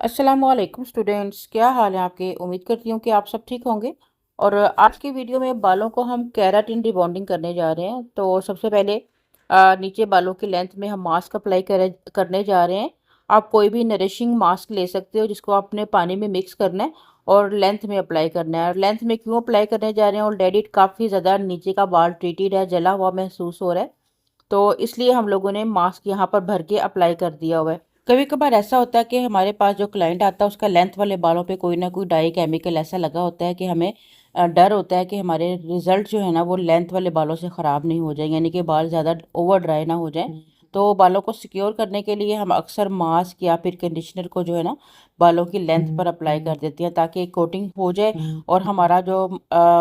अस्सलामुअलैकुम स्टूडेंट्स, क्या हाल है आपके। उम्मीद करती हूँ कि आप सब ठीक होंगे। और आज की वीडियो में बालों को हम केराटिन रिबॉन्डिंग करने जा रहे हैं। तो सबसे पहले नीचे बालों की लेंथ में हम मास्क अप्लाई करने जा रहे हैं। आप कोई भी नरिशिंग मास्क ले सकते हो जिसको आपने पानी में मिक्स करना है और लेंथ में अप्लाई करना है। और लेंथ में क्यों अप्लाई करने जा रहे हैं, ऑलरेडी काफ़ी ज़्यादा नीचे का बाल ट्रीटेड है, जला हुआ महसूस हो रहा है, तो इसलिए हम लोगों ने मास्क यहाँ पर भर के अप्लाई कर दिया हुआ है। कभी कभार ऐसा होता है कि हमारे पास जो क्लाइंट आता है उसका लेंथ वाले बालों पे कोई ना कोई डाई केमिकल ऐसा लगा होता है कि हमें डर होता है कि हमारे रिजल्ट जो है ना वो लेंथ वाले बालों से ख़राब नहीं हो जाए, यानी कि बाल ज़्यादा ओवर ड्राई ना हो जाए। तो बालों को सिक्योर करने के लिए हम अक्सर मास्क या फिर कंडीशनर को जो है ना बालों की लेंथ पर अप्लाई कर देते हैं ताकि कोटिंग हो जाए और हमारा जो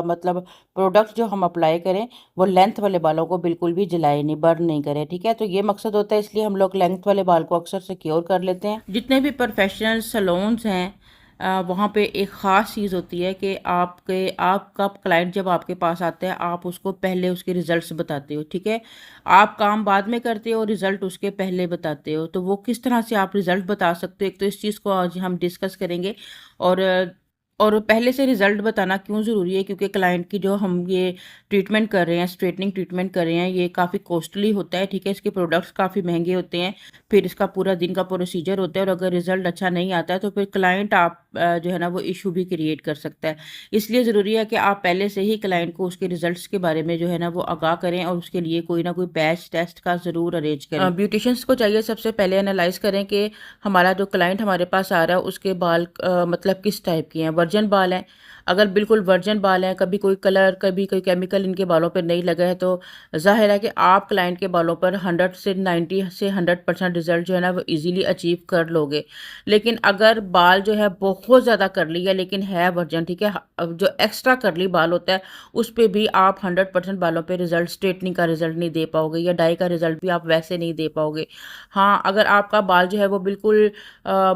मतलब प्रोडक्ट जो हम अप्लाई करें वो लेंथ वाले बालों को बिल्कुल भी जलाए नहीं, बर्न नहीं करे। ठीक है, तो ये मकसद होता है, इसलिए हम लोग लेंथ वाले बाल को अक्सर सिक्योर कर लेते हैं। जितने भी प्रोफेशनल सलोन्स हैं वहाँ पे एक ख़ास चीज़ होती है कि आपका क्लाइंट जब आपके पास आता है आप उसको पहले उसके रिजल्ट्स बताते हो। ठीक है, आप काम बाद में करते हो, रिजल्ट उसके पहले बताते हो। तो वो किस तरह से आप रिजल्ट बता सकते हो, एक तो इस चीज़ को आज हम डिस्कस करेंगे। और और पहले से रिजल्ट बताना क्यों ज़रूरी है, क्योंकि क्लाइंट की जो हम ये ट्रीटमेंट कर रहे हैं, स्ट्रेटनिंग ट्रीटमेंट कर रहे हैं, ये काफ़ी कॉस्टली होता है। ठीक है, इसके प्रोडक्ट्स काफ़ी महंगे होते हैं, फिर इसका पूरा दिन का प्रोसीजर होता है और अगर रिजल्ट अच्छा नहीं आता है तो फिर क्लाइंट आप जो है ना वो इशू भी क्रिएट कर सकता है। इसलिए ज़रूरी है कि आप पहले से ही क्लाइंट को उसके रिजल्ट्स के बारे में जो है ना वो आगाह करें और उसके लिए कोई ना कोई पैच टेस्ट का ज़रूर अरेंज करें। ब्यूटिशियंस को चाहिए सबसे पहले एनालाइज करें कि हमारा जो क्लाइंट हमारे पास आ रहा है उसके बाल मतलब किस टाइप के हैं। वर्जन बाल हैं, अगर बिल्कुल वर्जन बाल हैं, कभी कोई कलर कभी कोई केमिकल इनके बालों पर नहीं लगा है, तो जाहिर है कि आप क्लाइंट के बालों पर 100 से 90 से 100% रिजल्ट जो है ना वो इजीली अचीव कर लोगे। लेकिन अगर बाल जो है बहुत ज़्यादा करली है लेकिन है वर्जन, ठीक है, अब जो एक्स्ट्रा करली बाल होता है उस पर भी आप 100% बालों पे रिजल्ट, स्ट्रेटनिंग का रिजल्ट नहीं दे पाओगे या डाई का रिजल्ट भी आप वैसे नहीं दे पाओगे। हाँ, अगर आपका बाल जो है वो बिल्कुल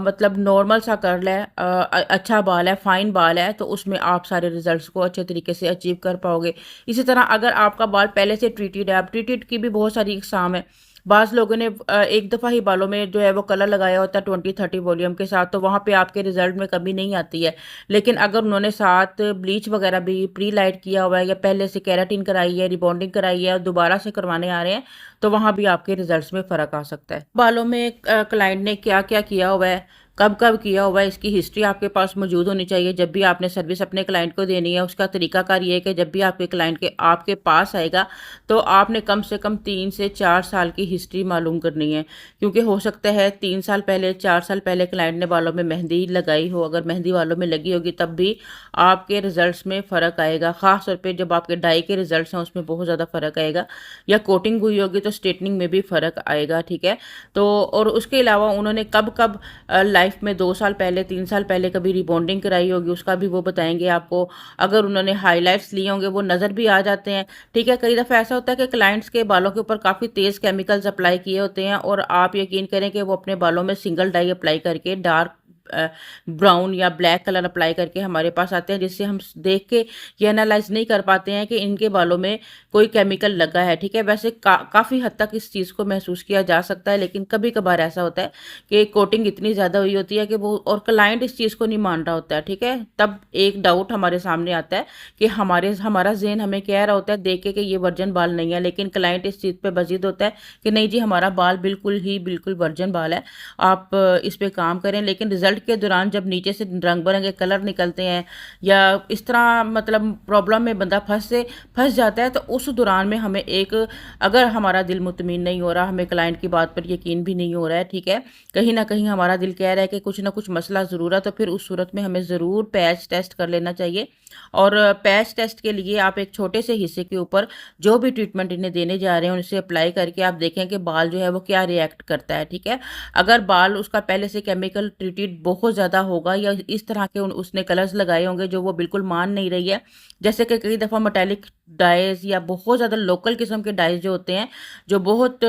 मतलब नॉर्मल सा कर्ल है, अच्छा बाल है, फाइन बाल है, तो उसमें आप सारे रिजल्ट्स को अच्छे तरीके से अचीव कर पाओगे। इसी तरह अगर आपका बाल पहले से ट्रीटेड है, आप ट्रीटेड की भी बहुत सारी इकसाम है। बाज़ लोगों ने एक दफ़ा ही बालों में जो है वो कलर लगाया होता है 20-30 वॉल्यूम के साथ, तो वहाँ पे आपके रिजल्ट में कमी नहीं आती है। लेकिन अगर उन्होंने साथ ब्लीच वगैरह भी प्री लाइट किया हुआ है या पहले से केराटिन कराई है, रिबॉन्डिंग कराई है और दोबारा से करवाने आ रहे हैं, तो वहाँ भी आपके रिजल्ट्स में फ़र्क आ सकता है। बालों में क्लाइंट ने क्या क्या किया हुआ है, कब कब किया हुआ है, इसकी हिस्ट्री आपके पास मौजूद होनी चाहिए। जब भी आपने सर्विस अपने क्लाइंट को देनी है उसका तरीकाकार ये है कि जब भी आपके क्लाइंट के आपके पास आएगा तो आपने कम से कम 3 से 4 साल की हिस्ट्री मालूम करनी है, क्योंकि हो सकता है 3 साल पहले 4 साल पहले क्लाइंट ने बालों में मेहंदी लगाई हो। अगर मेहंदी बालों में लगी होगी तब भी आपके रिजल्ट्स में फ़र्क आएगा, ख़ास तौर पे जब आपके डाई के रिजल्ट्स हैं उसमें बहुत ज़्यादा फ़र्क आएगा, या कोटिंग हुई होगी तो स्ट्रेटनिंग में भी फ़र्क आएगा। ठीक है, तो और उसके अलावा उन्होंने कब कब लाइफ में 2 साल पहले 3 साल पहले कभी रिबॉन्डिंग कराई होगी उसका भी वो बताएंगे आपको। अगर उन्होंने हाइलाइट्स लिए होंगे वो नज़र भी आ जाते हैं। ठीक है, कई दफ़ा ऐसा होता है कि क्लाइंट्स के बालों के ऊपर काफ़ी तेज़ केमिकल्स अप्लाई किए होते हैं और आप यकीन करें कि वो अपने बालों में सिंगल डाई अप्लाई करके डार्क ब्राउन या ब्लैक कलर अप्लाई करके हमारे पास आते हैं, जिससे हम देख के ये एनालाइज नहीं कर पाते हैं कि इनके बालों में कोई केमिकल लगा है। ठीक है, वैसे काफ़ी हद तक इस चीज़ को महसूस किया जा सकता है, लेकिन कभी कभार ऐसा होता है कि कोटिंग इतनी ज़्यादा हुई होती है कि वो और क्लाइंट इस चीज़ को नहीं मान रहा होता है। ठीक है, तब एक डाउट हमारे सामने आता है कि हमारा ज़हन हमें कह रहा होता है देख के कि ये वर्जन बाल नहीं है, लेकिन क्लाइंट इस चीज़ पे बजीद होता है कि नहीं जी हमारा बाल बिल्कुल वर्जन बाल है, आप इस पे काम करें। लेकिन रिजल्ट के दौरान जब नीचे से रंग बिरंगे कलर निकलते हैं या इस तरह मतलब प्रॉब्लम में बंदा फंस जाता है, तो उस दौरान में हमें एक, अगर हमारा दिल मुतमिन नहीं हो रहा, हमें क्लाइंट की बात पर यकीन भी नहीं हो रहा है, ठीक है, कहीं ना कहीं हमारा दिल कह रहा है कि कुछ ना कुछ मसला ज़रूर है, तो फिर उस सूरत में हमें ज़रूर पैच टेस्ट कर लेना चाहिए। और पैच टेस्ट के लिए आप एक छोटे से हिस्से के ऊपर जो भी ट्रीटमेंट इन्हें देने जा रहे हैं उनसे अप्लाई करके आप देखें कि बाल जो है वो क्या रिएक्ट करता है। ठीक है, अगर बाल उसका पहले से केमिकल ट्रीटेड बहुत ज़्यादा होगा या इस तरह के उसने कलर्स लगाए होंगे जो वो बिल्कुल मान नहीं रही है, जैसे कि कई दफ़ा मेटालिक डाइज या बहुत ज़्यादा लोकल किस्म के डाइज जो होते हैं, जो बहुत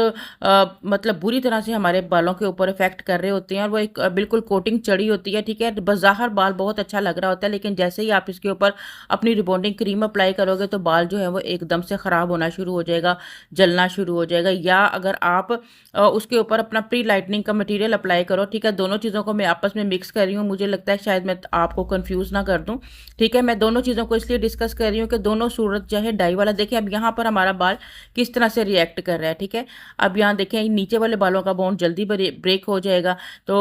मतलब बुरी तरह से हमारे बालों के ऊपर इफेक्ट कर रहे होते हैं, और वो एक बिल्कुल कोटिंग चढ़ी होती है, ठीक है। बज़ाहिर बाल बहुत अच्छा लग रहा होता है, लेकिन जैसे ही आप इसके ऊपर अपनी रिबॉन्डिंग क्रीम अप्लाई करोगे तो बाल जो है वो एकदम से ख़राब होना शुरू हो जाएगा, जलना शुरू हो जाएगा। या अगर आप उसके ऊपर अपना प्री लाइटनिंग का मटेरियल अप्लाई करो, ठीक है। दोनों चीज़ों को मैं आपस में मिक्स कर रही हूँ, मुझे लगता है शायद मैं आपको कंफ्यूज ना कर दूँ, ठीक है। मैं दोनों चीज़ों को इसलिए डिस्कस कर रही हूँ कि दोनों सूरत जो है डाई वाला, देखिए अब यहाँ पर हमारा बाल किस तरह से रिएक्ट कर रहा है, ठीक है। अब यहाँ देखें नीचे वाले बालों का बॉन्ड जल्दी ब्रेक हो जाएगा। तो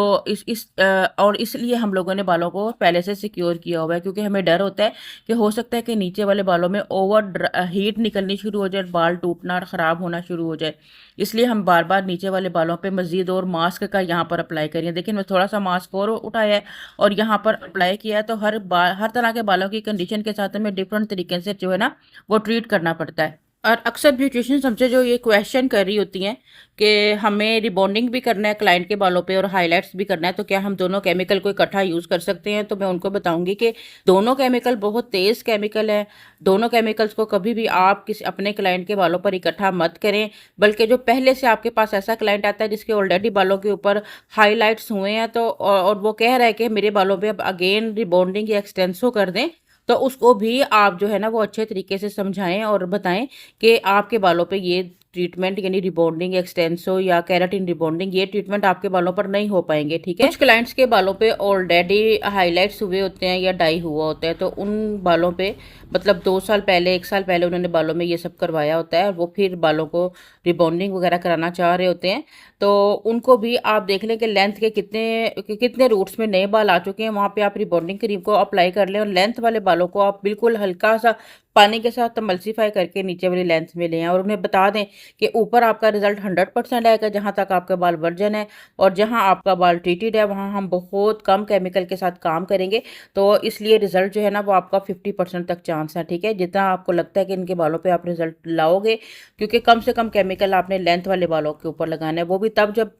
और इसलिए हम लोगों ने बालों को पहले से सिक्योर किया हुआ है, क्योंकि हमें डर होता है कि हो सकता है कि नीचे वाले बालों में ओवर हीट निकलनी शुरू हो जाए, बाल टूटना और ख़राब होना शुरू हो जाए। इसलिए हम बार बार नीचे वाले बालों पे मज़ीद और मास्क का यहाँ पर अप्लाई करिए। देखिए मैं थोड़ा सा मास्क और उठाया है और यहाँ पर अप्लाई किया है। तो हर तरह के बालों की कंडीशन के साथ हमें डिफरेंट तरीके से जो है ना वो ट्रीट करना पड़ता है। और अक्सर ब्यूटिशियंस हमसे जो ये क्वेश्चन कर रही होती हैं कि हमें रिबॉन्डिंग भी करना है क्लाइंट के बालों पे और हाइलाइट्स भी करना है, तो क्या हम दोनों केमिकल को इकट्ठा यूज़ कर सकते हैं? तो मैं उनको बताऊंगी कि दोनों केमिकल बहुत तेज़ केमिकल है। दोनों केमिकल्स को कभी भी आप किसी अपने क्लाइंट के बालों पर इकट्ठा मत करें, बल्कि जो पहले से आपके पास ऐसा क्लाइंट आता है जिसके ऑलरेडी बालों के ऊपर हाईलाइट्स हुए हैं, तो और वो कह रहा है कि मेरे बालों पे अब अगेन रिबॉन्डिंग या एक्सटेंसो कर दें, तो उसको भी आप जो है ना वो अच्छे तरीके से समझाएं और बताएं कि आपके बालों पे ये ट्रीटमेंट यानी रिबॉन्डिंग एक्सटेंसो या केराटिन रिबॉन्डिंग, ये ट्रीटमेंट आपके बालों पर नहीं हो पाएंगे, ठीक है। कुछ क्लाइंट्स के बालों पे ऑलरेडी हाइलाइट्स हुए होते हैं या डाई हुआ होता है, तो उन बालों पे मतलब 2 साल पहले 1 साल पहले उन्होंने बालों में ये सब करवाया होता है और वो फिर बालों को रिबॉन्डिंग वगैरह कराना चाह रहे होते हैं, तो उनको भी आप देख लें कि लेंथ के कितने रूट्स में नए बाल आ चुके हैं, वहाँ पे आप रिबॉन्डिंग क्रीम को अप्लाई कर लें और लेंथ वाले बालों को आप बिल्कुल हल्का सा पानी के साथ मल्सीफाई करके नीचे वाली लेंथ में लें और उन्हें बता दें कि ऊपर आपका रिजल्ट 100% आएगा जहाँ तक आपका बाल वर्जन है, और जहाँ आपका बाल ट्रीटेड है वहाँ हम बहुत कम केमिकल के साथ काम करेंगे। तो इसलिए रिजल्ट जो है ना वो आपका 50% तक चांस है, ठीक है। जितना आपको लगता है कि इनके बालों पे आप रिजल्ट लाओगे, क्योंकि कम से कम केमिकल आपने लेंथ वाले बालों के ऊपर लगाना है, वो भी तब जब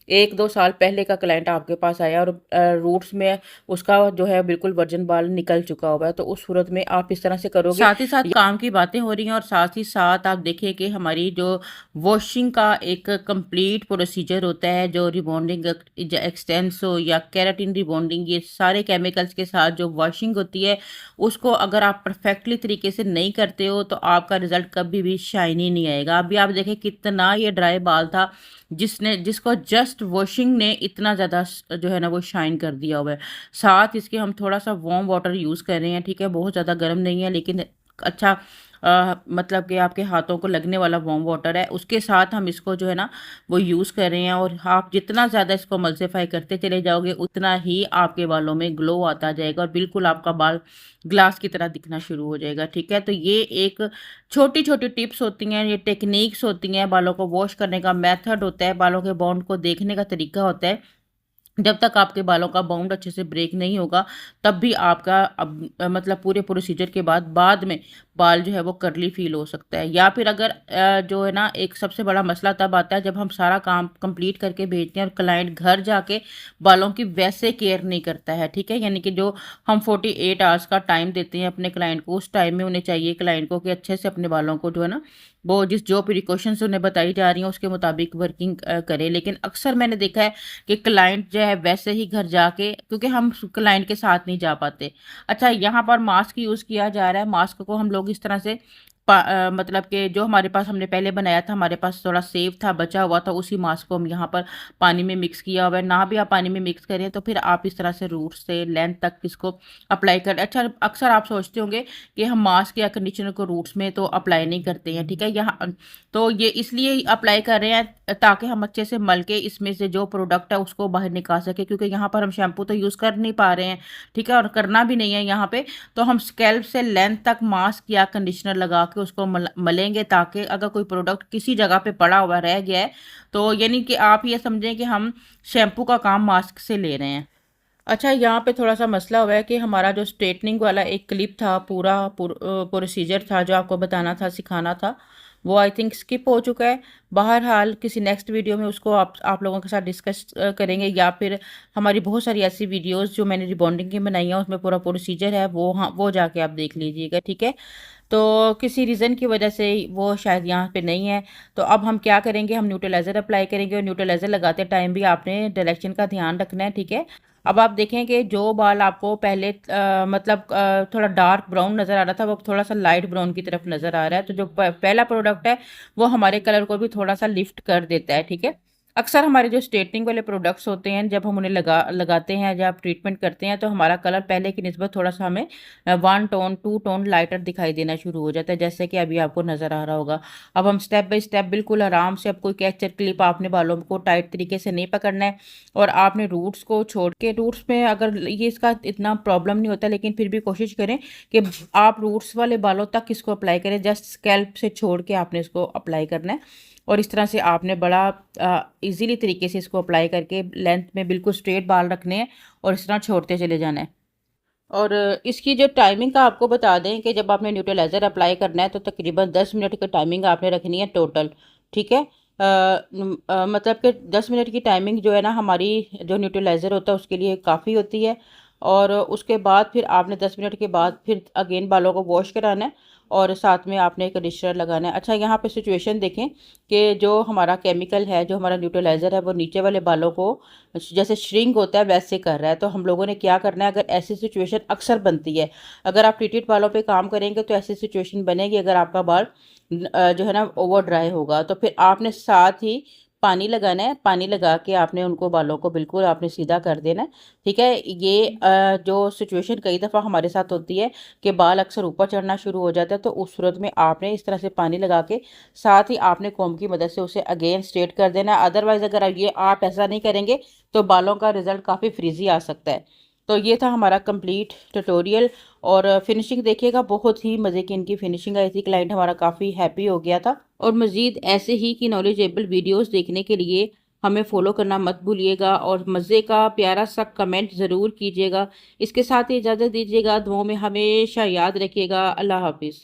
1-2 साल पहले का क्लाइंट आपके पास आया और रूट्स में उसका जो है बिल्कुल वर्जन बाल निकल चुका हुआ है, तो उस सूरत में आप इस तरह से करोगे। साथ ही साथ काम की बातें हो रही हैं और साथ ही साथ आप देखिए कि हमारी जो वॉशिंग का एक कंप्लीट प्रोसीजर होता है, जो रिबॉन्डिंग एक्सटेंसो या केराटिन रिबॉन्डिंग, ये सारे केमिकल्स के साथ जो वॉशिंग होती है, उसको अगर आप परफेक्टली तरीके से नहीं करते हो तो आपका रिजल्ट कभी भी शाइनी नहीं आएगा। अभी आप देखें कितना ये ड्राई बाल था जिसको जस्ट वॉशिंग ने इतना ज़्यादा जो है ना वो शाइन कर दिया हुआ है। साथ इसके हम थोड़ा सा वार्म वाटर यूज़ कर रहे हैं, ठीक है। बहुत ज़्यादा गर्म नहीं है, लेकिन अच्छा मतलब कि आपके हाथों को लगने वाला वार्म वाटर है, उसके साथ हम इसको जो है ना वो यूज़ कर रहे हैं। और आप जितना ज़्यादा इसको मल्सीफाई करते चले जाओगे उतना ही आपके बालों में ग्लो आता जाएगा और बिल्कुल आपका बाल ग्लास की तरह दिखना शुरू हो जाएगा, ठीक है। तो ये एक छोटी छोटी टिप्स होती हैं, ये टेक्निक्स होती हैं, बालों को वॉश करने का मेथड होता है, बालों के बॉन्ड को देखने का तरीका होता है। जब तक आपके बालों का बाउंड अच्छे से ब्रेक नहीं होगा तब भी आपका मतलब पूरे प्रोसीजर के बाद में बाल जो है वो कर्ली फील हो सकता है। या फिर अगर जो है ना एक सबसे बड़ा मसला तब आता है जब हम सारा काम कंप्लीट करके भेजते हैं और क्लाइंट घर जाके बालों की वैसे केयर नहीं करता है, ठीक है। यानी कि जो हम 48 आवर्स का टाइम देते हैं अपने क्लाइंट को, उस टाइम में उन्हें चाहिए क्लाइंट को कि अच्छे से अपने बालों को जो है ना वो जो प्रिकॉशंस उन्हें बताई जा रही हैं उसके मुताबिक वर्किंग करें। लेकिन अक्सर मैंने देखा है कि क्लाइंट जो है वैसे ही घर जाके, क्योंकि हम क्लाइंट के साथ नहीं जा पाते। अच्छा, यहाँ पर मास्क यूज़ किया जा रहा है। मास्क को हम लोग इस तरह से मतलब कि जो हमारे पास हमने पहले बनाया था, हमारे पास थोड़ा सेव था, बचा हुआ था, उसी मास्क को हम यहाँ पर पानी में मिक्स किया हुआ है। ना भी आप पानी में मिक्स करें तो फिर आप इस तरह से रूट से लेंथ तक इसको अप्लाई करें। अच्छा, अक्सर आप सोचते होंगे कि हम मास्क या कंडीशनर को रूट्स में तो अप्लाई नहीं करते हैं, ठीक है। यहाँ तो ये इसलिए अप्लाई कर रहे हैं ताकि हम अच्छे से मल के इसमें से जो प्रोडक्ट है उसको बाहर निकाल सके, क्योंकि यहाँ पर हम शैम्पू तो यूज़ कर नहीं पा रहे हैं, ठीक है, और करना भी नहीं है यहाँ पे। तो हम स्कैल्प से लेंथ तक मास्क या कंडीशनर लगा के उसको मलेंगे, ताकि अगर कोई प्रोडक्ट किसी जगह पे पड़ा हुआ रह गया है तो यानी कि आप ये समझें कि हम शैम्पू का काम मास्क से ले रहे हैं। अच्छा, यहाँ पे थोड़ा सा मसला हुआ है कि हमारा जो स्ट्रेटनिंग वाला एक क्लिप था, पूरा प्रोसीजर था जो आपको बताना था, सिखाना था, वो आई थिंक स्किप हो चुका है। बहरहाल किसी नेक्स्ट वीडियो में उसको आप लोगों के साथ डिस्कस करेंगे, या फिर हमारी बहुत सारी ऐसी वीडियोस जो मैंने रिबॉन्डिंग की बनाई है उसमें पूरा प्रोसीजर है, वो हाँ वो जाके आप देख लीजिएगा, ठीक है। तो किसी रीज़न की वजह से वो शायद यहाँ पे नहीं है। तो अब हम क्या करेंगे, हम न्यूट्रलाइज़र अप्लाई करेंगे, और न्यूट्रलाइज़र लगाते टाइम भी आपने डायरेक्शन का ध्यान रखना है, ठीक है। अब आप देखें कि जो बाल आपको पहले मतलब थोड़ा डार्क ब्राउन नज़र आ रहा था, वो थोड़ा सा लाइट ब्राउन की तरफ नज़र आ रहा है। तो जो पहला प्रोडक्ट है वो हमारे कलर को भी थोड़ा सा लिफ्ट कर देता है, ठीक है। अक्सर हमारे जो स्ट्रेटनिंग वाले प्रोडक्ट्स होते हैं, जब हम उन्हें लगाते हैं, जब ट्रीटमेंट करते हैं, तो हमारा कलर पहले की निस्बत थोड़ा सा हमें 1 टोन 2 टोन लाइटर दिखाई देना शुरू हो जाता है, जैसे कि अभी आपको नज़र आ रहा होगा। अब हम स्टेप बाय स्टेप बिल्कुल आराम से, अब कोई कैचर क्लिप आपने बालों को टाइट तरीके से नहीं पकड़ना है, और आपने रूट्स को छोड़ के, रूट्स में अगर ये इसका इतना प्रॉब्लम नहीं होता, लेकिन फिर भी कोशिश करें कि आप रूट्स वाले बालों तक इसको अप्लाई करें, जस्ट स्कैल्प से छोड़ के आपने इसको अप्लाई करना है। और इस तरह से आपने बड़ा इजीली तरीके से इसको अप्लाई करके लेंथ में बिल्कुल स्ट्रेट बाल रखने हैं, और इस तरह छोड़ते चले जाना है। और इसकी जो टाइमिंग का आपको बता दें कि जब आपने न्यूट्रलाइज़र अप्लाई करना है तो तकरीबन 10 मिनट की टाइमिंग आपने रखनी है टोटल, ठीक है। मतलब कि 10 मिनट की टाइमिंग जो है ना, हमारी जो न्यूट्रलाइज़र होता है उसके लिए काफ़ी होती है। और उसके बाद फिर आपने 10 मिनट के बाद फिर अगेन बालों को वॉश कराना है, और साथ में आपने कंडीशनर लगाना है। अच्छा, यहाँ पे सिचुएशन देखें कि जो हमारा केमिकल है, जो हमारा न्यूट्रलाइज़र है, वो नीचे वाले बालों को जैसे श्रिंक होता है वैसे कर रहा है। तो हम लोगों ने क्या करना है, अगर ऐसी सिचुएशन अक्सर बनती है, अगर आप ट्रीटेड बालों पे काम करेंगे तो ऐसी सिचुएशन बनेगी, अगर आपका बाल जो है ना ओवर ड्राई होगा, तो फिर आपने साथ ही पानी लगाना है। पानी लगा के आपने उनको बालों को बिल्कुल आपने सीधा कर देना है, ठीक है। ये जो सिचुएशन कई दफ़ा हमारे साथ होती है कि बाल अक्सर ऊपर चढ़ना शुरू हो जाता है, तो उस सूरत में आपने इस तरह से पानी लगा के साथ ही आपने कॉम्ब की मदद से उसे अगेन स्ट्रेट कर देना है। अदरवाइज़ अगर आप ऐसा नहीं करेंगे तो बालों का रिजल्ट काफ़ी फ्रीजी आ सकता है। तो ये था हमारा कंप्लीट ट्यूटोरियल। और फिनिशिंग देखिएगा, बहुत ही मज़े की इनकी फिनिशिंग आई थी। क्लाइंट हमारा काफ़ी हैप्पी हो गया था। और मज़ीद ऐसे ही की नॉलेजेबल वीडियोस देखने के लिए हमें फॉलो करना मत भूलिएगा, और मज़े का प्यारा सा कमेंट ज़रूर कीजिएगा। इसके साथ ही इजाज़त दीजिएगा, दुआओं में हमेशा याद रखिएगा। अल्लाह हाफिज़।